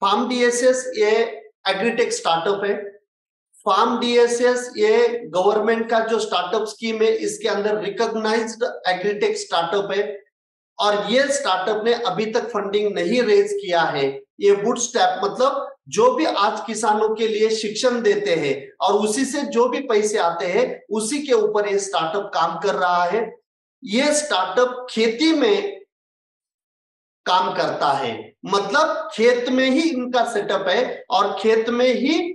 Farm DSS ये agritech startup है। Farm DSS ये गवर्नमेंट का जो स्टार्टअप स्कीम है, इसके अंदर रिकॉग्नाइज्ड एग्रीटेक स्टार्टअप है। और ये स्टार्टअप ने अभी तक फंडिंग नहीं रेज किया है। ये बूटस्ट्रैप मतलब जो भी आज किसानों के लिए शिक्षण देते हैं और उसी से जो भी पैसे आते हैं उसी के ऊपर ये स्टार्टअप काम कर रहा है। ये स्टार्टअप खेती में काम करता है, मतलब खेत में ही इनका सेटअप है और खेत में ही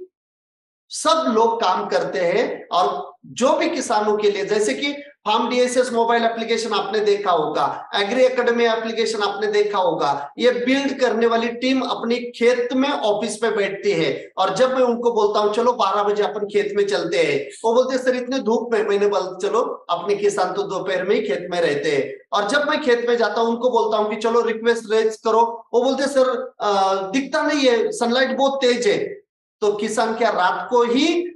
सब लोग काम करते हैं। और जो भी किसानों के लिए, जैसे कि फार्म डीएसएस मोबाइल एप्लीकेशन आपने देखा होगा, एग्री एकेडमी एप्लीकेशन आपने देखा होगा, ये बिल्ड करने वाली टीम अपनी खेत में ऑफिस पे बैठती है। और जब मैं उनको बोलता हूं चलो 12 बजे अपन खेत में चलते हैं, वो बोलते हैं सर इतने धूप में। मैंने बोल चलो, अपने किसान तो दोपहर में ही खेत में रहते हैं। और जब मैं खेत में जाता हूं उनको बोलता हूं कि चलो रिक्वेस्ट रेज करो, वो बोलते सर दिखता नहीं है, सनलाइट बहुत तेज है। तो किसान क्या रात को ही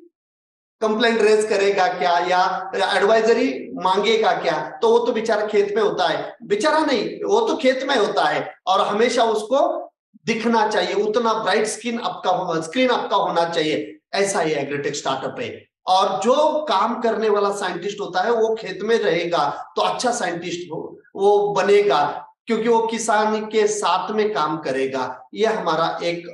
कंप्लेंट रेज करेगा क्या या एडवाइजरी मांगेगा क्या? तो वो तो बेचारा खेत में होता है, बेचारा नहीं, वो तो खेत में होता है और हमेशा उसको दिखना चाहिए, उतना ब्राइट स्क्रीन आपका होना चाहिए। ऐसा ही एग्रीटेक स्टार्टअप है। और जो काम करने वाला साइंटिस्ट होता है वो खेत में रहेगा तो अच्छा साइंटिस्ट वो बनेगा, क्योंकि वो किसान के साथ में काम करेगा। ये हमारा एक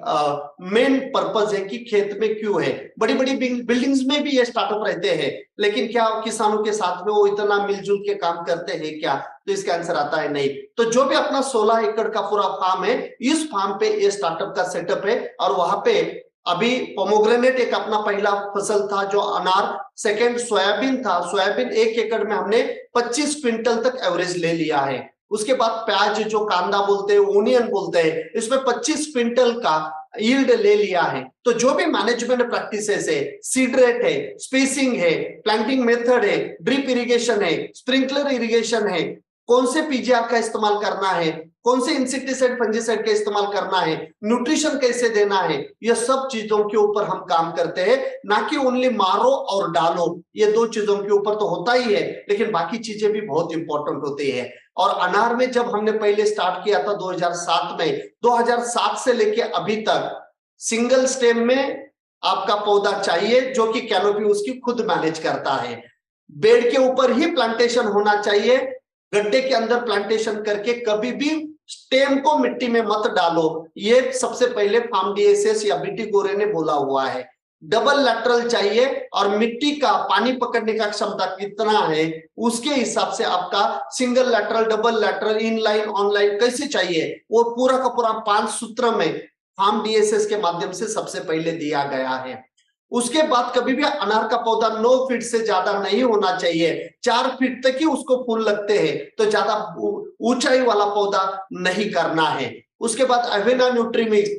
मेन पर्पस है कि खेत में क्यों है। बड़ी बड़ी बिल्डिंग्स में भी ये स्टार्टअप रहते हैं, लेकिन क्या किसानों के साथ में वो इतना मिलजुल के काम करते हैं क्या? तो इसका आंसर आता है नहीं। तो जो भी अपना 16 एकड़ का पूरा फार्म है, इस फार्म पे ये स्टार्टअप का सेटअप है। और वहां पे अभी पोमोग्रेनेट एक अपना पहला फसल था जो अनार, सेकेंड सोयाबीन था। सोयाबीन 1 एकड़ में हमने 25 क्विंटल तक एवरेज ले लिया है। उसके बाद प्याज जो कांदा बोलते हैं, ओनियन बोलते हैं, इसमें 25 क्विंटल का यील्ड ले लिया है। तो जो भी मैनेजमेंट प्रैक्टिसेस है, सीड रेट है, स्पेसिंग है, प्लांटिंग मेथड है, ड्रिप इरिगेशन है, स्प्रिंकलर इरिगेशन है, कौन से पीजीआर का इस्तेमाल करना है, कौन से इंसेक्टिसाइड फंजीसाइड का इस्तेमाल करना है, न्यूट्रिशन कैसे देना है, ये सब चीजों के ऊपर हम काम करते हैं। ना कि ओनली मारो और डालो, ये 2 चीजों के ऊपर तो होता ही है, लेकिन बाकी चीजें भी बहुत इंपॉर्टेंट होती है। और अनार में जब हमने पहले स्टार्ट किया था 2007 में, 2007 से लेके अभी तक सिंगल स्टेम में आपका पौधा चाहिए जो कि कैनोपी उसकी खुद मैनेज करता है। बेड के ऊपर ही प्लांटेशन होना चाहिए, गड्ढे के अंदर प्लांटेशन करके कभी भी स्टेम को मिट्टी में मत डालो। ये सबसे पहले फार्म डीएसएस या बीटी गोरे ने बोला हुआ है। डबल लैटरल चाहिए और मिट्टी का पानी पकड़ने का क्षमता कितना है उसके हिसाब से आपका single lateral, double lateral, inline, online कैसे चाहिए, वो पूरा का पूरा 5 सूत्र में फार्म डीएसएस के माध्यम से सबसे पहले दिया गया है। उसके बाद कभी भी अनार का पौधा 9 फीट से ज्यादा नहीं होना चाहिए, 4 फीट तक ही उसको फूल लगते हैं, तो ज्यादा ऊंचाई वाला पौधा नहीं करना है। उसके बाद अवेना न्यूट्रीमिक्स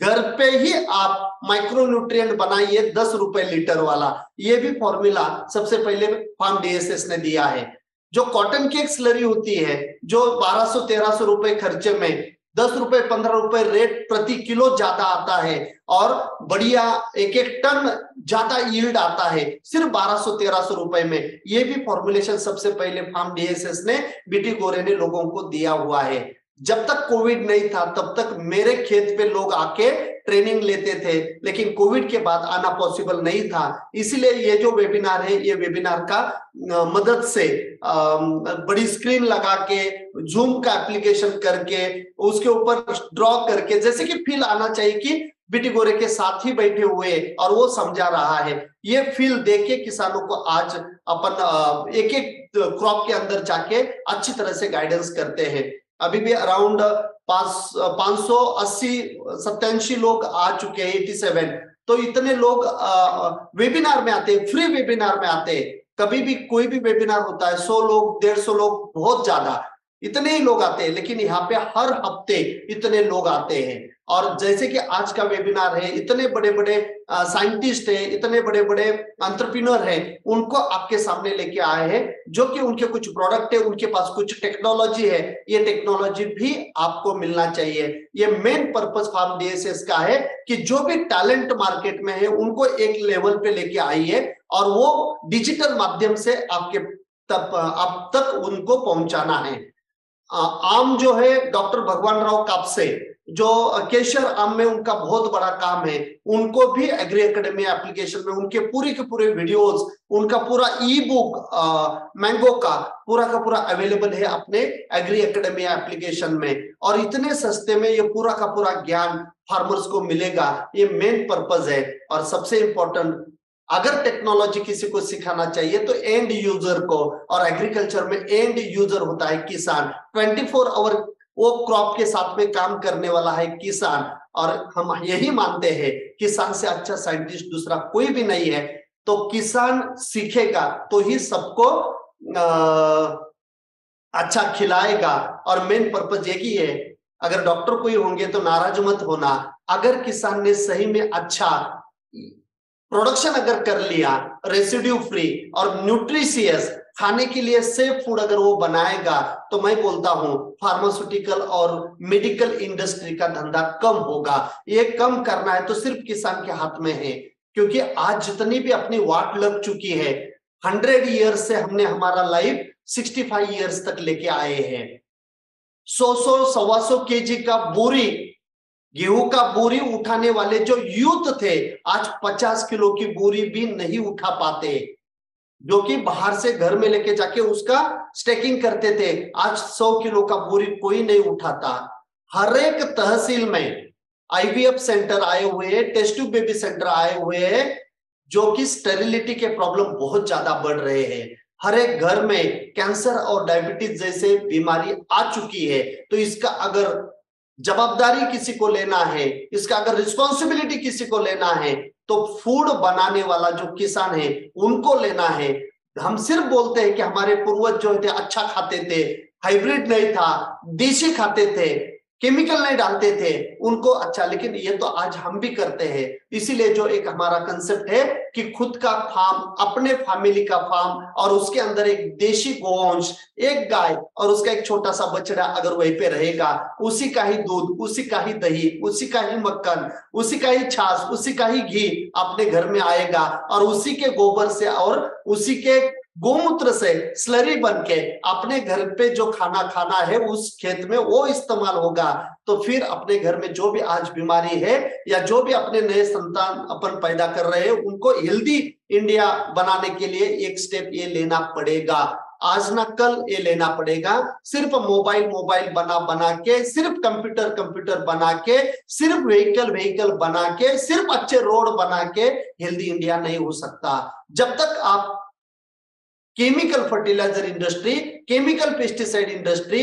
घर पे ही आप माइक्रो न्यूट्रिएंट बनाइए 10 रुपए लीटर वाला। ये भी फॉर्मूला सबसे पहले फार्म डीएसएस ने दिया है। जो कॉटन की एक स्लरी होती है जो 1200-1300 रुपए खर्चे में 10 रुपए 15 रुपए रेट प्रति किलो ज्यादा आता है और बढ़िया 1-1 टन ज्यादा यील्ड आता है सिर्फ 1200-1300 रुपए में। ये भी फॉर्मुलेशन सबसे पहले फार्म डीएसएस ने, बीटी गोरे ने लोगों को दिया हुआ है। जब तक कोविड नहीं था तब तक मेरे खेत पे लोग आके ट्रेनिंग लेते थे, लेकिन कोविड के बाद आना पॉसिबल नहीं था। इसलिए ये जो वेबिनार है, ये वेबिनार का मदद से बड़ी स्क्रीन लगा के, जूम का एप्लीकेशन करके, उसके ऊपर ड्रॉ करके, जैसे कि फील आना चाहिए कि बीटी गोरे के साथ ही बैठे हुए और वो समझा रहा है। ये फील देके किसानों को आज अपन एक एक क्रॉप के अंदर जाके अच्छी तरह से गाइडेंस करते हैं। अभी भी अराउंड 580-87 लोग आ चुके हैं, 87। तो इतने लोग वेबिनार में आते हैं, फ्री वेबिनार में आते हैं। कभी भी कोई भी वेबिनार होता है 100 लोग, 150 लोग, बहुत ज्यादा इतने ही लोग आते हैं, लेकिन यहाँ पे हर हफ्ते इतने लोग आते हैं। और जैसे कि आज का वेबिनार है, इतने बड़े बड़े साइंटिस्ट हैं, इतने बड़े बड़े एंटरप्रेन्योर हैं, उनको आपके सामने लेके आए हैं, जो कि उनके कुछ प्रोडक्ट है, उनके पास कुछ टेक्नोलॉजी है, ये टेक्नोलॉजी भी आपको मिलना चाहिए। ये मेन पर्पस फार्म डीएसएस का है कि जो भी टैलेंट मार्केट में है उनको एक लेवल पे लेके आइए और वो डिजिटल माध्यम से आप तक उनको पहुंचाना है। आम जो है डॉक्टर भगवान राव कापसे, जो केशर आम में उनका बहुत बड़ा काम है, उनको भी एग्री एकेडमी एप्लीकेशन में उनके पूरे के पूरे वीडियोस, उनका पूरा ई बुक मैंगो का पूरा अवेलेबल है अपने एग्री एकेडमी एप्लीकेशन में। और इतने सस्ते में ये पूरा का पूरा ज्ञान फार्मर्स को मिलेगा, ये मेन पर्पस है। और सबसे इंपॉर्टेंट, अगर टेक्नोलॉजी किसी को सिखाना चाहिए तो एंड यूजर को, और एग्रीकल्चर में एंड यूजर होता है किसान। 24 आवर वो क्रॉप के साथ में काम करने वाला है किसान। और हम यही मानते हैं किसान से अच्छा साइंटिस्ट दूसरा कोई भी नहीं है। तो किसान सीखेगा तो ही सबको अच्छा खिलाएगा। और मेन पर्पज यही है, अगर डॉक्टर कोई होंगे तो नाराज मत होना, अगर किसान ने सही में अच्छा प्रोडक्शन अगर कर लिया, रेसिड्यू फ्री और न्यूट्रिशियस खाने के लिए सेफ फूड अगर वो बनाएगा, तो मैं बोलता हूं फार्मास्यूटिकल और मेडिकल इंडस्ट्री का धंधा कम होगा। ये कम करना है तो सिर्फ किसान के हाथ में है, क्योंकि आज जितनी भी अपनी वाट लग चुकी है, 100 ईयर्स से हमने हमारा लाइफ 65 ईयर्स तक लेके आए हैं। 100 सवा 100 केजी का बोरी, गेहूं का बोरी उठाने वाले जो यूथ थे, आज 50 किलो की बोरी भी नहीं उठा पाते, जो कि बाहर से घर में लेके जाके उसका स्टैकिंग करते थे। आज 100 किलो का बोरी कोई नहीं उठाता। हर एक तहसील में आईवीएफ सेंटर आए हुए हैं, टेस्ट ट्यूब बेबी सेंटर आए हुए हैं, जो कि स्टेरिलिटी के प्रॉब्लम बहुत ज्यादा बढ़ रहे हैं। हर एक घर में कैंसर और डायबिटीज जैसे बीमारी आ चुकी है। तो इसका अगर जवाबदारी किसी को लेना है, इसका अगर रिस्पॉन्सिबिलिटी किसी को लेना है, तो फूड बनाने वाला जो किसान है उनको लेना है। हम सिर्फ बोलते हैं कि हमारे पूर्वज जो थे अच्छा खाते थे, हाइब्रिड नहीं था, देसी खाते थे, केमिकल नहीं डालते थे, उनको अच्छा, लेकिन ये तो आज हम भी करते हैं। इसीलिए जो एक हमारा कंसेप्ट है कि खुद का फार्म, अपने फैमिली का फार्म, और उसके अंदर एक देशी गोवंश, एक गाय और उसका एक छोटा सा बछड़ा अगर वहीं पे रहेगा, उसी का ही दूध, उसी का ही दही, उसी का ही मक्खन, उसी का ही छाछ, उसी का ही घी अपने घर में आएगा, और उसी के गोबर से और उसी के गोमूत्र से स्लरी बन के अपने घर पे जो खाना खाना है उस खेत में वो इस्तेमाल होगा। तो फिर अपने घर में जो भी आज बीमारी है, या जो भी अपने नए संतान अपन पैदा कर रहे हैं, उनको हेल्दी इंडिया बनाने के लिए एक स्टेप ये लेना पड़ेगा, आज ना कल ये लेना पड़ेगा। सिर्फ मोबाइल बना के, सिर्फ कंप्यूटर बना के, सिर्फ व्हीकल बना के, सिर्फ अच्छे रोड बना के हेल्दी इंडिया नहीं हो सकता। जब तक आप chemical fertiliser industry, chemical pesticide industry,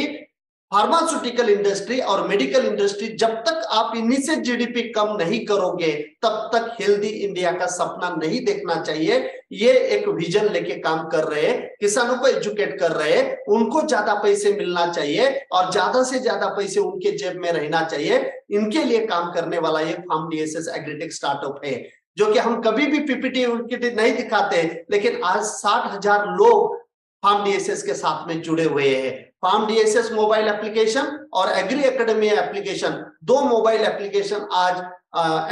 pharmaceutical industry और मेडिकल इंडस्ट्री, जब तक आप इन्हीं से जीडीपी कम नहीं करोगे, तब तक हेल्दी इंडिया का सपना नहीं देखना चाहिए। ये एक विजन लेके काम कर रहे हैं, किसानों को एजुकेट कर रहे हैं, उनको ज्यादा पैसे मिलना चाहिए और ज्यादा से ज्यादा पैसे उनके जेब में रहना चाहिए। इनके लिए काम करने वाला ये फार्म डीएसएस एग्रीटेक स्टार्टअप है, जो कि हम कभी भी पीपीटी नहीं दिखाते, लेकिन आज 60,000 लोग फार्म डीएसएस के साथ में जुड़े हुए हैं। फार्म डीएसएस मोबाइल एप्लीकेशन और एग्री एकेडमी एप्लीकेशन, दो मोबाइल एप्लीकेशन आज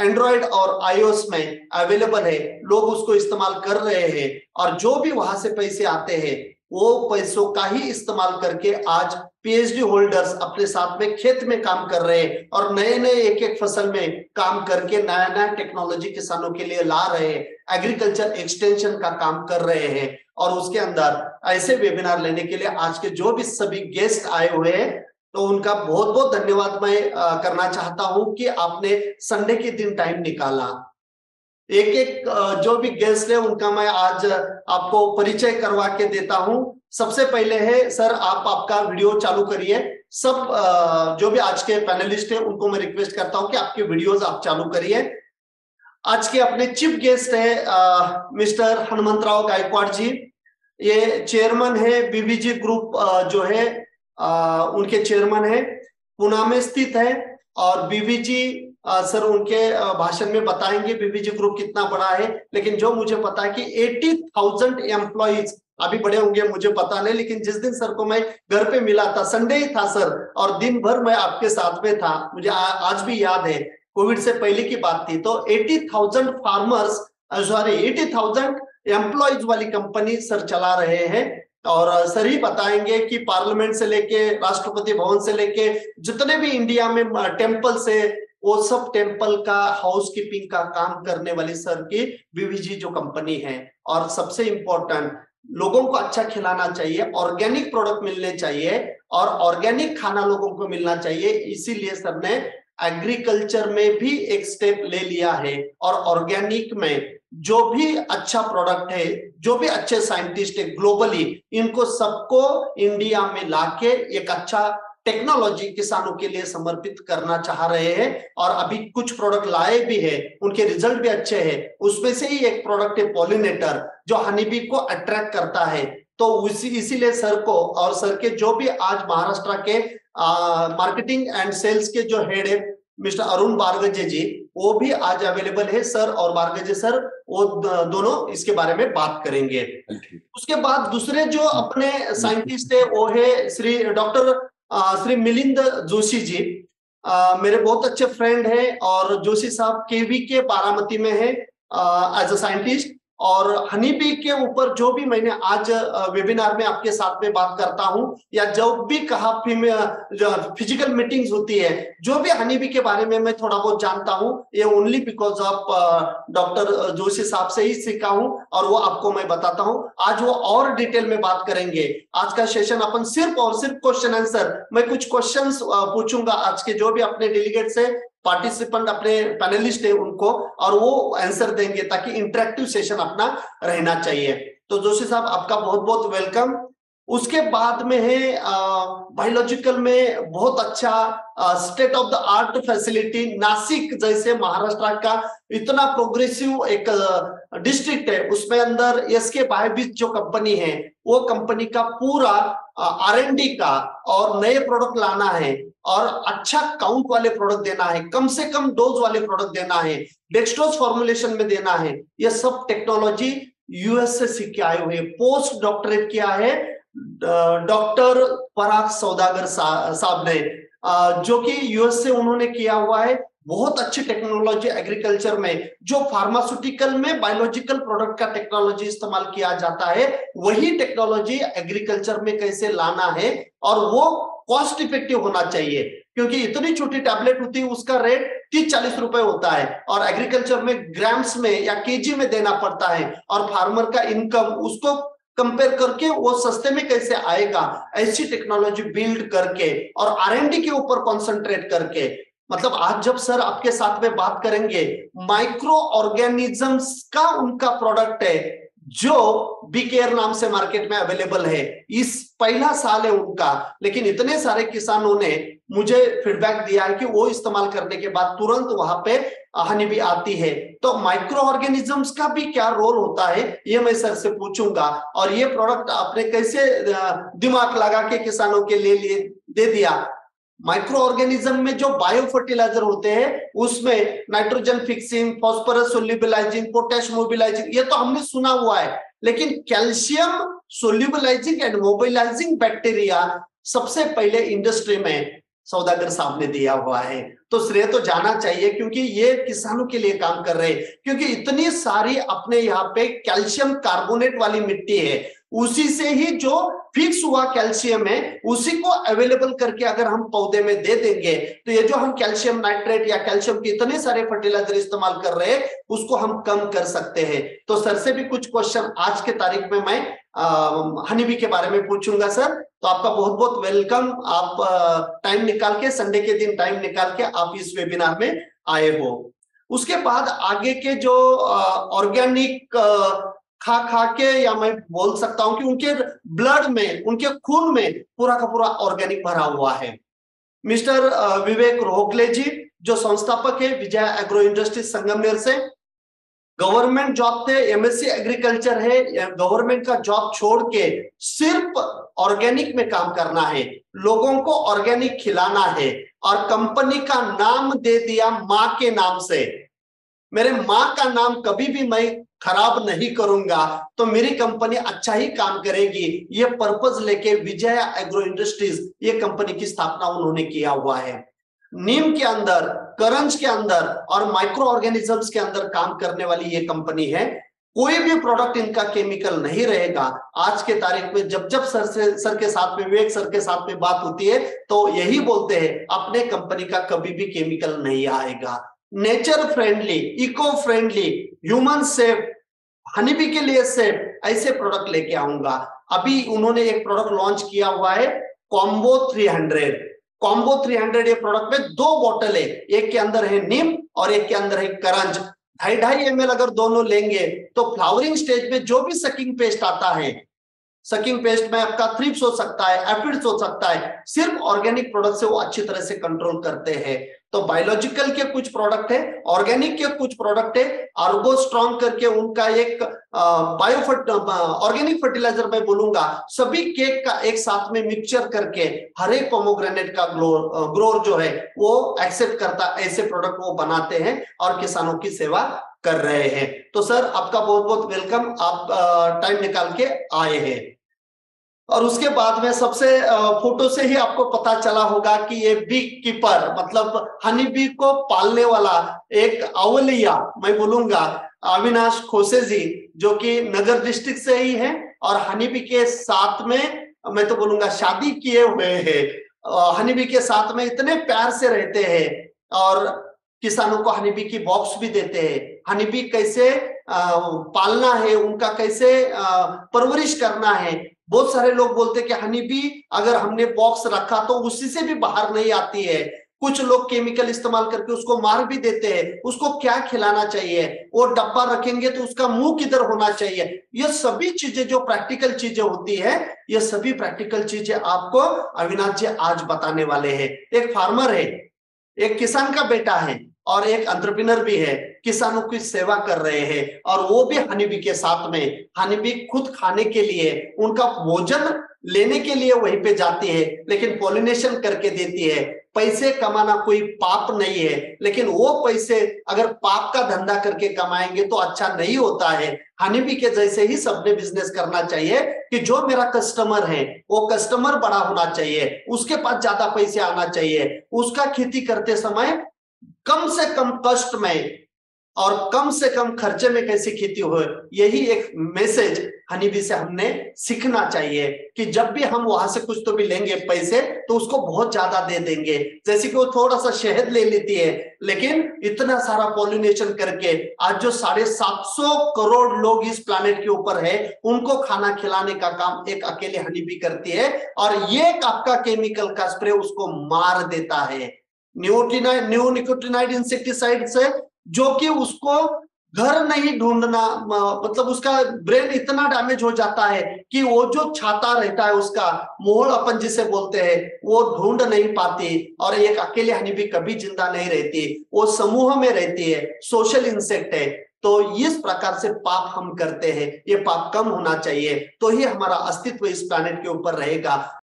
एंड्रॉइड और आईओएस में अवेलेबल है। लोग उसको इस्तेमाल कर रहे हैं, और जो भी वहां से पैसे आते हैं वो पैसों का ही इस्तेमाल करके आज पीएचडी होल्डर्स अपने साथ में खेत में काम कर रहे हैं, और नए नए एक एक फसल में काम करके नया नया टेक्नोलॉजी किसानों के लिए ला रहे हैं, एग्रीकल्चर एक्सटेंशन का काम कर रहे हैं। और उसके अंदर ऐसे वेबिनार लेने के लिए आज के जो भी सभी गेस्ट आए हुए हैं, तो उनका बहुत बहुत धन्यवाद मैं करना चाहता हूं कि आपने संडे के दिन टाइम निकाला। एक एक जो भी गेस्ट है उनका मैं आज आपको परिचय करवा के देता हूं। सबसे पहले है सर, आप आपका वीडियो चालू करिए। सब जो भी आज के पैनलिस्ट हैं उनको मैं रिक्वेस्ट करता हूं कि आपके वीडियोस आप चालू करिए। आज के अपने चीफ गेस्ट है मिस्टर हनुमंतराव गायकवाड़ जी। ये चेयरमैन है बीबीजी ग्रुप, जो है उनके चेयरमैन है, पुणे में स्थित है। और बीबीजी सर उनके भाषण में बताएंगे बीबीजी ग्रुप कितना बड़ा है, लेकिन जो मुझे पता है कि 80,000 एम्प्लॉइज, अभी बड़े होंगे मुझे पता नहीं, लेकिन जिस दिन सर को मैं घर पे मिला था, संडे ही था सर, और दिन भर मैं आपके साथ में था, मुझे आज भी याद है, कोविड से पहले की बात थी। तो 80,000 फार्मर्स, 80,000 एम्प्लॉइज वाली कंपनी सर चला रहे हैं। और सर ही बताएंगे कि पार्लियामेंट से लेके राष्ट्रपति भवन से लेके जितने भी इंडिया में टेम्पल से, वो सब टेम्पल का हाउस कीपिंग का काम करने वाली सर की बीवीजी जो कंपनी है। और सबसे इंपॉर्टेंट, लोगों को अच्छा खिलाना चाहिए, ऑर्गेनिक प्रोडक्ट मिलने चाहिए और ऑर्गेनिक खाना लोगों को मिलना चाहिए। इसीलिए सर ने एग्रीकल्चर में भी एक स्टेप ले लिया है और ऑर्गेनिक में जो भी अच्छा प्रोडक्ट है, जो भी अच्छे साइंटिस्ट है ग्लोबली, इनको सबको इंडिया में लाके एक अच्छा टेक्नोलॉजी किसानों के लिए समर्पित करना चाह रहे हैं। और अभी कुछ प्रोडक्ट लाए भी है, उनके रिजल्ट भी अच्छे हैं। उसमें से ही एक प्रोडक्ट है पॉलिनेटर, जो हनी बी को अट्रैक्ट करता है। तो इसीलिए सर को और सर के जो भी आज महाराष्ट्र के मार्केटिंग एंड सेल्स के जो हेड है मिस्टर अरुण बारगजे जी, वो भी आज अवेलेबल है। सर और बारगजे सर वो दोनों इसके बारे में बात करेंगे। उसके बाद दूसरे जो अपने साइंटिस्ट है वो है श्री डॉक्टर श्री मिलिंद जोशी जी। मेरे बहुत अच्छे फ्रेंड हैं और जोशी साहब केवी के बारामती में है एज अ साइंटिस्ट। और हनी बी के ऊपर जो भी मैंने आज वेबिनार में आपके साथ में बात करता हूं या जब भी कहा फिजिकल मीटिंग्स होती है, जो भी हनी बी के बारे में मैं थोड़ा बहुत जानता हूं, ये only because of doctor Joshi साहब से ही सीखा हूं और वो आपको मैं बताता हूं। आज वो और डिटेल में बात करेंगे। आज का सेशन अपन सिर्फ और सिर्फ क्वेश्चन आंसर, मैं कुछ क्वेश्चंस पूछूंगा आज के जो भी अपने डेलीगेट्स है, पार्टिसिपेंट अपने पैनलिस्ट है उनको, और वो आंसर देंगे ताकि इंटरेक्टिव सेशन अपना रहना चाहिए। तो जोशी साहब आपका बहुत बहुत वेलकम। उसके बाद में है बायोलॉजिकल में बहुत अच्छा state of the art facility, Nashik जैसे महाराष्ट्र का इतना प्रोग्रेसिव एक डिस्ट्रिक्ट है, उसमें अंदर एसके बायोबिज जो कंपनी है, वो कंपनी का पूरा R&D का और नए प्रोडक्ट लाना है और अच्छा काउंट वाले प्रोडक्ट देना है, कम से कम डोज वाले प्रोडक्ट देना है, डेक्सट्रोज फॉर्मुलेशन में देना है। ये सब टेक्नोलॉजी यूएस से सीख के आए हुए, पोस्ट डॉक्टरेट किया है डॉक्टर पराग सौदागर साहब ने, जो कि यूएस से उन्होंने किया हुआ है। बहुत अच्छी टेक्नोलॉजी एग्रीकल्चर में, जो फार्मास्यूटिकल में बायोलॉजिकल प्रोडक्ट का टेक्नोलॉजी इस्तेमाल किया जाता है, वही टेक्नोलॉजी एग्रीकल्चर में कैसे लाना है और वो कॉस्ट इफेक्टिव होना चाहिए। क्योंकि इतनी छोटी टैबलेट होती है, उसका रेट 30-40 रुपए होता है और एग्रीकल्चर में ग्राम्स में या केजी में देना पड़ता है और फार्मर का इनकम उसको कंपेयर करके वो सस्ते में कैसे आएगा। ऐसी टेक्नोलॉजी बिल्ड करके और R&D के ऊपर कॉन्सेंट्रेट करके, मतलब आज जब सर आपके साथ में बात करेंगे, माइक्रो ऑर्गेनिजम्स का उनका प्रोडक्ट है जो बीकेयर नाम से मार्केट में अवेलेबल है। इस पहला साल है उनका, लेकिन इतने सारे किसानों ने मुझे फीडबैक दिया है कि वो इस्तेमाल करने के बाद तुरंत वहां पे हनी भी आती है। तो माइक्रो ऑर्गेनिजम्स का भी क्या रोल होता है, ये मैं सर से पूछूंगा। और ये प्रोडक्ट आपने कैसे दिमाग लगा के किसानों के लिए दे दिया। माइक्रो ऑर्गेनिज्म में जो बायो फर्टिलाइजर होते हैं, उसमें nitrogen fixing, phosphorus solubilising, potash mobilising, ये तो हमने सुना हुआ है। लेकिन calcium solubilising and mobilising bacteria सबसे पहले इंडस्ट्री में सौदागर साहब ने दिया हुआ है। तो श्रेय तो जाना चाहिए, क्योंकि ये किसानों के लिए काम कर रहे हैं। क्योंकि इतनी सारी अपने यहाँ पे कैल्शियम कार्बोनेट वाली मिट्टी है, उसी से ही जो फिक्स हुआ कैल्शियम है, उसी को अवेलेबल करके अगर हम पौधे में दे देंगे, तो ये जो हम कैल्शियम नाइट्रेट या कैल्शियम के इतने सारे फर्टिलाइजर इस्तेमाल कर रहे हैं, उसको हम कम कर सकते हैं। तो सर से भी कुछ क्वेश्चन आज के तारीख में मैं हनी बी के बारे में पूछूंगा। सर, तो आपका बहुत बहुत वेलकम। आप टाइम निकाल के, संडे के दिन टाइम निकाल के आप इस वेबिनार में आए हो। उसके बाद आगे के जो ऑर्गेनिक खा के, या मैं बोल सकता हूं कि उनके ब्लड में, उनके खून में पूरा का पूरा ऑर्गेनिक भरा हुआ है। मिस्टर विवेक रोहगले जी, जो संस्थापक है विजय एग्रो इंडस्ट्रीज संगमनेर से, गवर्नमेंट जॉब थे, एमएससी एग्रीकल्चर है, गवर्नमेंट का जॉब छोड़ के सिर्फ ऑर्गेनिक में काम करना है, लोगों को ऑर्गेनिक खिलाना है, और कंपनी का नाम दे दिया मां के नाम से। मेरे मां का नाम कभी भी मैं खराब नहीं करूंगा, तो मेरी कंपनी अच्छा ही काम करेगी। ये पर्पस लेके विजय एग्रो इंडस्ट्रीज, ये कंपनी की स्थापना उन्होंने किया हुआ है। नीम के अंदर, करंज के अंदर और माइक्रो ऑर्गेनिजम्स के अंदर काम करने वाली ये कंपनी है। कोई भी प्रोडक्ट इनका केमिकल नहीं रहेगा। आज के तारीख में जब जब सर के साथ में, विवेक सर के साथ में बात होती है तो यही बोलते हैं अपने कंपनी का कभी भी केमिकल नहीं आएगा। Nature friendly, eco friendly, human safe, honeybee के लिए सेफ ऐसे प्रोडक्ट लेके आऊंगा। अभी उन्होंने एक प्रोडक्ट लॉन्च किया हुआ है कॉम्बो 300। कॉम्बो 300 ये प्रोडक्ट में 2 बोतल है, एक के अंदर है नीम और एक के अंदर है करंज। 2.5 ml अगर दोनों लेंगे तो फ्लावरिंग स्टेज में जो भी सकिंग पेस्ट आता है, सकिंग पेस्ट में आपका थ्रिप्स हो सकता है, एफिड्स हो सकता है, सिर्फ ऑर्गेनिक प्रोडक्ट से वो अच्छी तरह से कंट्रोल करते हैं। तो बायोलॉजिकल के कुछ प्रोडक्ट है, ऑर्गेनिक के कुछ प्रोडक्ट है, आर्गो स्ट्रॉन्ग करके उनका एक ऑर्गेनिक फर्टिलाइजर मैं बोलूंगा, सभी केक का एक साथ में मिक्सचर करके हर एक पोमोग्रेनेट का ग्रोर जो है वो एक्सेप्ट करता, ऐसे प्रोडक्ट वो बनाते हैं और किसानों की सेवा कर रहे हैं। तो सर आपका बहुत बहुत वेलकम, आप टाइम निकाल के आए हैं। और उसके बाद में सबसे फोटो से ही आपको पता चला होगा कि ये बी कीपर मतलब हनी बी को पालने वाला एक अवलिया मैं बोलूंगा अविनाश खोसे जी, जो कि नगर डिस्ट्रिक्ट से ही है और हनी बी के साथ में मैं तो बोलूंगा शादी किए हुए हैं। हनी बी के साथ में इतने प्यार से रहते हैं और किसानों को हनी बी की बॉक्स भी देते हैं। हनी बी कैसे पालना है, उनका कैसे परवरिश करना है। बहुत सारे लोग बोलते हैं कि हनी बी अगर हमने बॉक्स रखा तो उसी से भी बाहर नहीं आती है। कुछ लोग केमिकल इस्तेमाल करके उसको मार भी देते हैं। उसको क्या खिलाना चाहिए, वो डब्बा रखेंगे तो उसका मुंह किधर होना चाहिए, ये सभी चीजें जो प्रैक्टिकल चीजें होती है, ये सभी प्रैक्टिकल चीजें आपको अविनाश जी आज बताने वाले हैं। एक फार्मर है, एक किसान का बेटा है और एक एंटरप्रेन्योर भी है, किसानों की सेवा कर रहे हैं और वो भी हनीबी के साथ में। हनीबी खुद खाने के लिए, उनका भोजन लेने के लिए वहीं पे जाती है, लेकिन पॉलिनेशन करके देती है। पैसे कमाना कोई पाप नहीं है, लेकिन वो पैसे अगर पाप का धंधा करके कमाएंगे तो अच्छा नहीं होता है। हनीबी के जैसे ही सबने बिजनेस करना चाहिए कि जो मेरा कस्टमर है वो कस्टमर बड़ा होना चाहिए, उसके पास ज्यादा पैसे आना चाहिए, उसका खेती करते समय कम से कम कष्ट में और कम से कम खर्चे में कैसी खेती हो, यही एक मैसेज हनीबी से हमने सीखना चाहिए कि जब भी हम वहां से कुछ तो भी लेंगे पैसे तो उसको बहुत ज्यादा दे देंगे। जैसे कि वो थोड़ा सा शहद ले लेती है, लेकिन इतना सारा पॉलिनेशन करके आज जो 750 करोड़ लोग इस प्लानेट के ऊपर है, उनको खाना खिलाने का काम एक अकेले हनीबी करती है और ये आपका केमिकल का स्प्रे उसको मार देता है। नियोनिकोटिनाइड इंसेक्टिसाइड से, जो कि उसको घर नहीं ढूंढना, मतलब उसका ब्रेन इतना डैमेज हो जाता है कि वो जो छाता रहता है उसका मोहल अपन जिसे बोलते हैं वो ढूंढ नहीं पाती और एक अकेले हनीबी कभी जिंदा नहीं रहती, वो समूह में रहती है, सोशल इंसेक्ट है। तो इस प्रकार से पाप हम करते हैं, ये पाप कम होना चाहिए तो ही हमारा अस्तित्व इस प्लैनेट के ऊपर रहेगा।